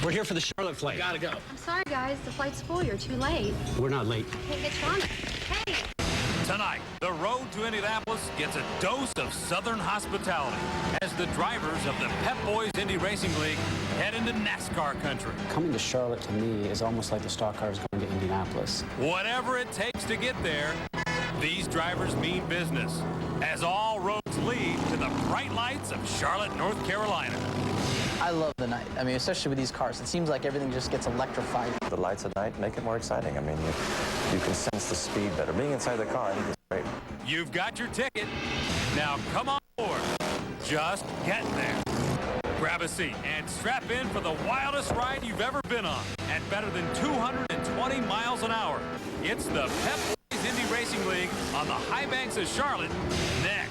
We're here for the Charlotte flight. Gotta go. I'm sorry, guys. The flight's full. You're too late. We're not late. Can't get you on it. Hey! Tonight, the road to Indianapolis gets a dose of Southern hospitality as the drivers of the Pep Boys Indy Racing League head into NASCAR country. Coming to Charlotte, to me, is almost like the stock cars going to Indianapolis. Whatever it takes to get there, these drivers mean business, as all roads lead to the bright lights of Charlotte, North Carolina. I love the night. I mean, especially with these cars. It seems like everything just gets electrified. The lights at night make it more exciting. I mean, you can sense the speed better. Being inside the car is great. You've got your ticket. Now come on board. Just get there. Grab a seat and strap in for the wildest ride you've ever been on at better than 220 miles an hour. It's the Pep Boys Indy Racing League on the high banks of Charlotte next.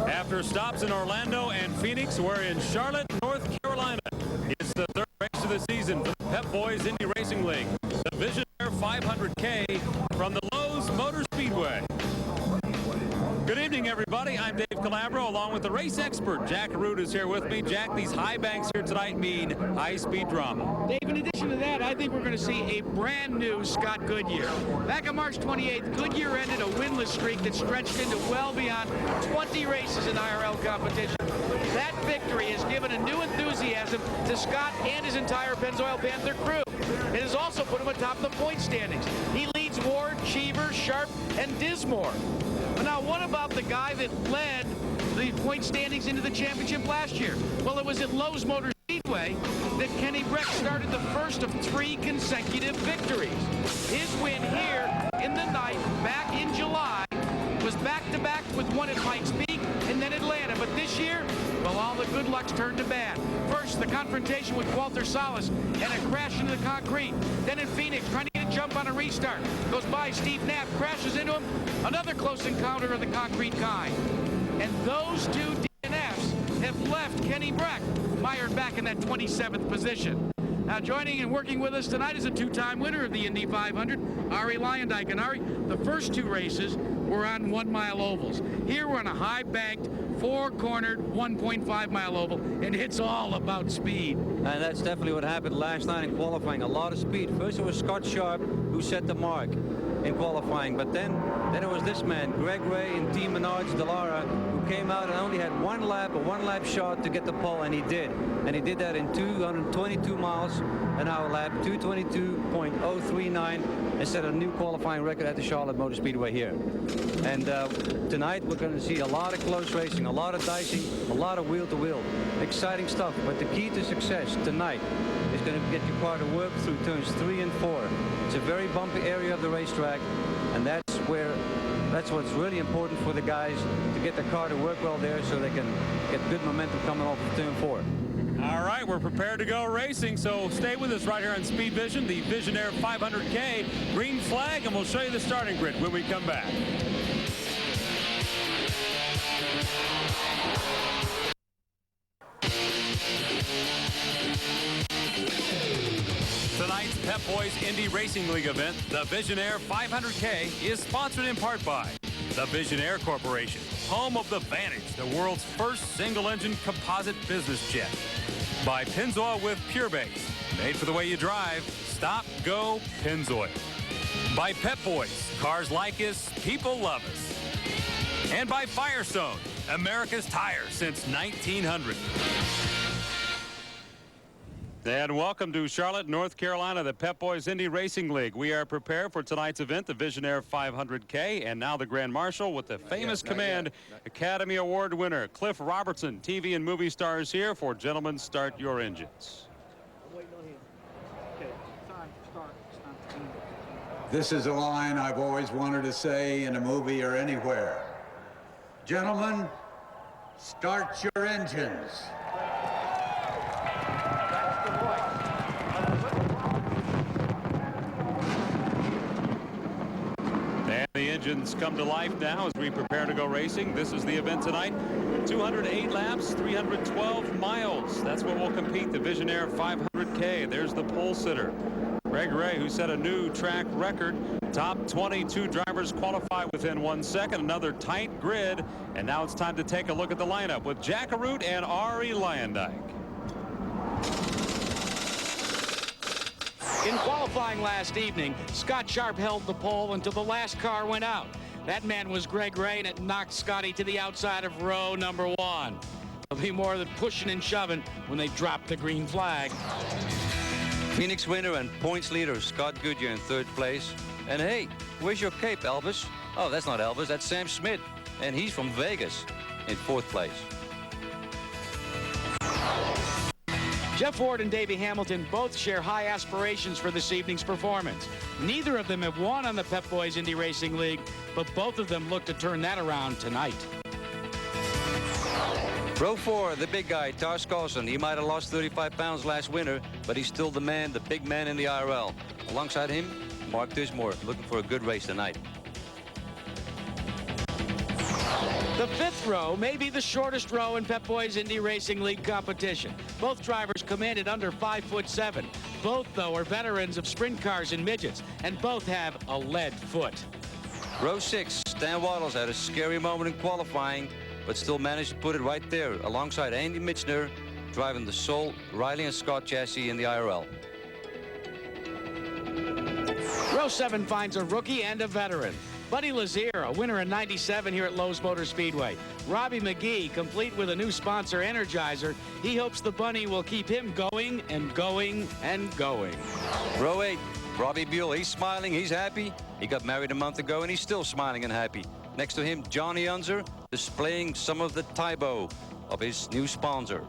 After stops in Orlando and Phoenix, we're in Charlotte, North Carolina. It's the third race of the season for the Pep Boys Indy Racing League, the Visionaire 500K from the Lowe Motor Speedway. Good evening, everybody. I'm Dave Calabro, along with the race expert, Jack Root, is here with me. Jack, these high banks here tonight mean high-speed drama. Dave, in addition to that, I think we're going to see a brand new Scott Goodyear. Back on March 28th, Goodyear ended a winless streak that stretched into well beyond 20 races in IRL competition. That victory has given a new enthusiasm to Scott and his entire Pennzoil Panther crew. It has also put him atop the point standings. He leads Ward, Cheever, Sharp, and Dismore. But now, what about the guy that led the point standings into the championship last year? Well, it was at Lowe's Motor Speedway that Kenny Breck started the first of 3 consecutive victories. His win here in the night back in July was back-to-back with one at Pikes Peak and then Atlanta. But this year, well, all the good luck's turned to bad. First, the confrontation with Walter Salas and a crash into the concrete. Then in Phoenix, trying to get a jump on a restart. Goes by Steve Knapp, crashes into him. Another close encounter of the concrete kind. And those two DNFs have left Kenny Breck mired back in that 27th position. Now joining and working with us tonight is a 2-time winner of the Indy 500, Ari Leyendijk. And Ari, the first 2 races were on 1-mile ovals. Here we're on a high-banked, 4-cornered, 1.5-mile oval, and it's all about speed. And that's definitely what happened last night in qualifying. A lot of speed. First it was Scott Sharp who set the mark in qualifying, but then it was this man, Greg Ray and Team Menards Dallara, who came out and only had a one-lap shot to get the pole, and he did. And he did that in 222 miles an hour lap, 222.039, and set a new qualifying record at the Charlotte Motor Speedway here. And tonight we're going to see a lot of close racing, a lot of dicing, a lot of wheel-to-wheel. Exciting stuff, but the key to success tonight is going to get your car to work through turns 3 and 4. It's a very bumpy area of the racetrack, and that's what's really important for the guys, to get the car to work well there so they can get good momentum coming off of turn 4. All right, we're prepared to go racing, so stay with us right here on Speed Vision, the Visionaire 500K green flag, and we'll show you the starting grid when we come back. Tonight's Pep Boys Indy Racing League event, the Visionaire 500K, is sponsored in part by the Visionaire Corporation, home of the Vantage, the world's first single-engine composite business jet. By Pennzoil with Pure Base, made for the way you drive. Stop, go, Pennzoil. By Pep Boys, cars like us, people love us. And by Firestone, America's tire since 1900. And welcome to Charlotte, North Carolina, the Pep Boys Indy Racing League. We are prepared for tonight's event, the Visionaire 500K, and now the Grand Marshal with the famous Command Academy Award winner, Cliff Robertson. TV and movie stars here for Gentlemen, Start Your Engines. This is a line I've always wanted to say in a movie or anywhere. Gentlemen, start your engines. engines come to life now as we prepare to go racing. This is the event tonight. 208 laps, 312 miles. That's what will compete the Visionaire 500K. There's the pole sitter, Greg Ray, who set a new track record. Top 22 drivers qualify within 1 second. Another tight grid. And now it's time to take a look at the lineup with Jack Arute and Ari Lyondike. In qualifying last evening, Scott Sharp held the pole until the last car went out. That man was Greg Ray, and it knocked Scotty to the outside of row number 1. There'll be more than pushing and shoving when they drop the green flag. Phoenix winner and points leader Scott Goodyear in 3rd place. And hey, where's your cape, Elvis? Oh, that's not Elvis, that's Sam Schmidt. And he's from Vegas in 4th place. Jeff Ward and Davey Hamilton both share high aspirations for this evening's performance. Neither of them have won on the Pep Boys Indy Racing League, but both of them look to turn that around tonight. Row 4, the big guy, Tars Carlson. He might have lost 35 pounds last winter, but he's still the man, the big man in the IRL. Alongside him, Mark Dismore, looking for a good race tonight. The 5th row may be the shortest row in Pep Boys Indy Racing League competition. Both drivers commanded under 5'7". Both, though, are veterans of sprint cars and midgets, and both have a lead foot. Row 6, Stan Waddles had a scary moment in qualifying, but still managed to put it right there alongside Andy Michner, driving the Sol, Riley, and Scott chassis in the IRL. Row 7 finds a rookie and a veteran. Buddy Lazier, a winner in '97 here at Lowe's Motor Speedway. Robbie McGee, complete with a new sponsor, Energizer. He hopes the bunny will keep him going and going and going. Row 8, Robbie Buell, he's smiling, he's happy. He got married a month ago and he's still smiling and happy. Next to him, Johnny Unser, displaying some of the Tybo of his new sponsor.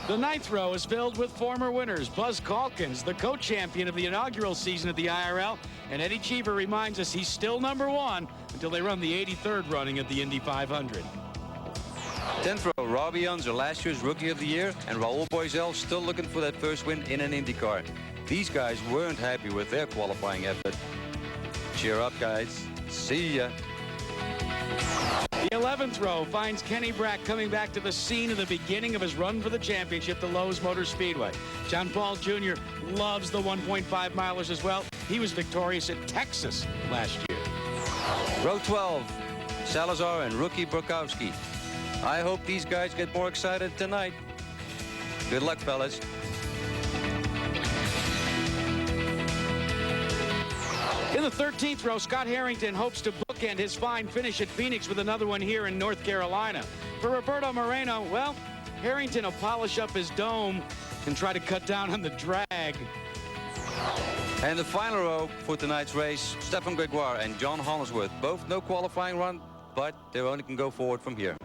The 9th row is filled with former winners. Buzz Calkins, the co-champion of the inaugural season of the IRL, and Eddie Cheever reminds us he's still number 1 until they run the 83rd running at the Indy 500. 10th row, Robbie Unser, last year's Rookie of the Year, and Raul Boisel still looking for that first win in an Indy car. These guys weren't happy with their qualifying effort. Cheer up, guys. See ya. The 11th row finds Kenny Brack coming back to the scene of the beginning of his run for the championship, the Lowe's Motor Speedway. John Paul Jr. loves the 1.5 milers as well. He was victorious at Texas last year. Row 12, Salazar and rookie Brokowski. I hope these guys get more excited tonight. Good luck, fellas. In the 13th row, Scott Harrington hopes to bookend his fine finish at Phoenix with another one here in North Carolina. For Roberto Moreno, well, Harrington will polish up his dome and try to cut down on the drag. And the final row for tonight's race, Stefan Gregoire and John Hollingsworth. Both no qualifying run, but they only can go forward from here.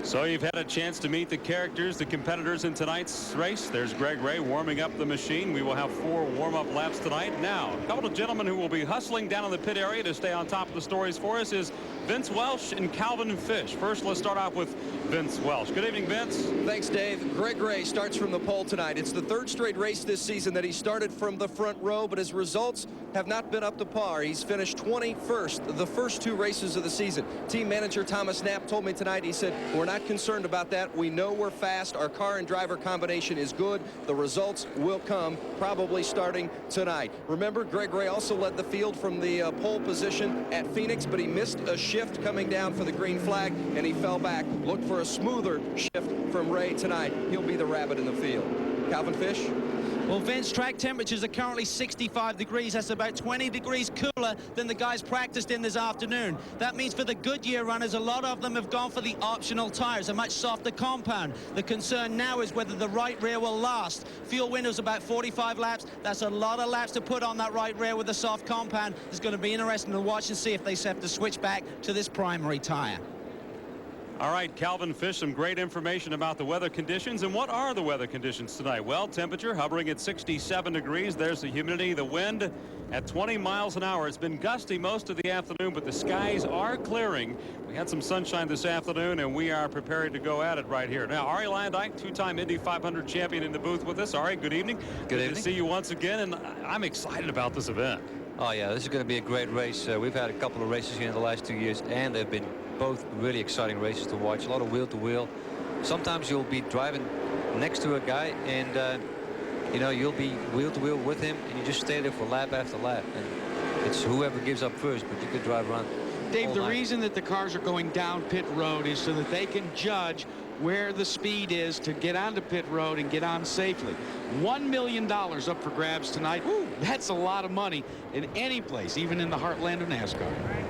So you've had a chance to meet the characters, the competitors in tonight's race. There's Greg Ray warming up the machine. We will have 4 warm-up laps tonight. Now, a couple of gentlemen who will be hustling down in the pit area to stay on top of the stories for us is Vince Welsh and Calvin Fish. First, let's start off with Vince Welsh. Good evening, Vince. Thanks, Dave. Greg Ray starts from the pole tonight. It's the 3rd straight race this season that he started from the front row, but his results have not been up to par. He's finished 21st the first 2 races of the season. Team manager Thomas Knapp told me tonight, he said, we're not concerned about that. We know we're fast. Our car and driver combination is good. The results will come probably starting tonight. Remember, Greg Ray also led the field from the pole position at Phoenix, but he missed a shift coming down for the green flag, and he fell back. Look for a smoother shift from Ray tonight. He'll be the rabbit in the field. Calvin Fish? Well, Vince, track temperatures are currently 65 degrees. That's about 20 degrees cooler than the guys practiced in this afternoon. That means for the Goodyear runners, a lot of them have gone for the optional tires, a much softer compound. The concern now is whether the right rear will last. Fuel window's about 45 laps. That's a lot of laps to put on that right rear with the soft compound. It's going to be interesting to watch and see if they have to switch back to this primary tire. All right, Calvin Fish, some great information about the weather conditions. And what are the weather conditions tonight? Well, temperature hovering at 67 degrees. There's the humidity, the wind at 20 miles an hour. It's been gusty most of the afternoon, but the skies are clearing. We had some sunshine this afternoon, and we are prepared to go at it right here. Now, Ari Lyondike, 2-time Indy 500 champion in the booth with us. Ari, good evening. Good evening. To see you once again, and I'm excited about this event. Oh yeah, this is going to be a great race. We've had a couple of races here in the last 2 years, and they've been both really exciting races to watch. A lot of wheel to wheel. Sometimes you'll be driving next to a guy, and you know, you'll be wheel to wheel with him, and you just stay there for lap after lap, and it's whoever gives up first. But you could drive around. Dave, the reason that the cars are going down pit road is so that they can judge where the speed is to get onto pit road and get on safely. $1 million up for grabs tonight. Woo, that's a lot of money in any place, even in the heartland of NASCAR.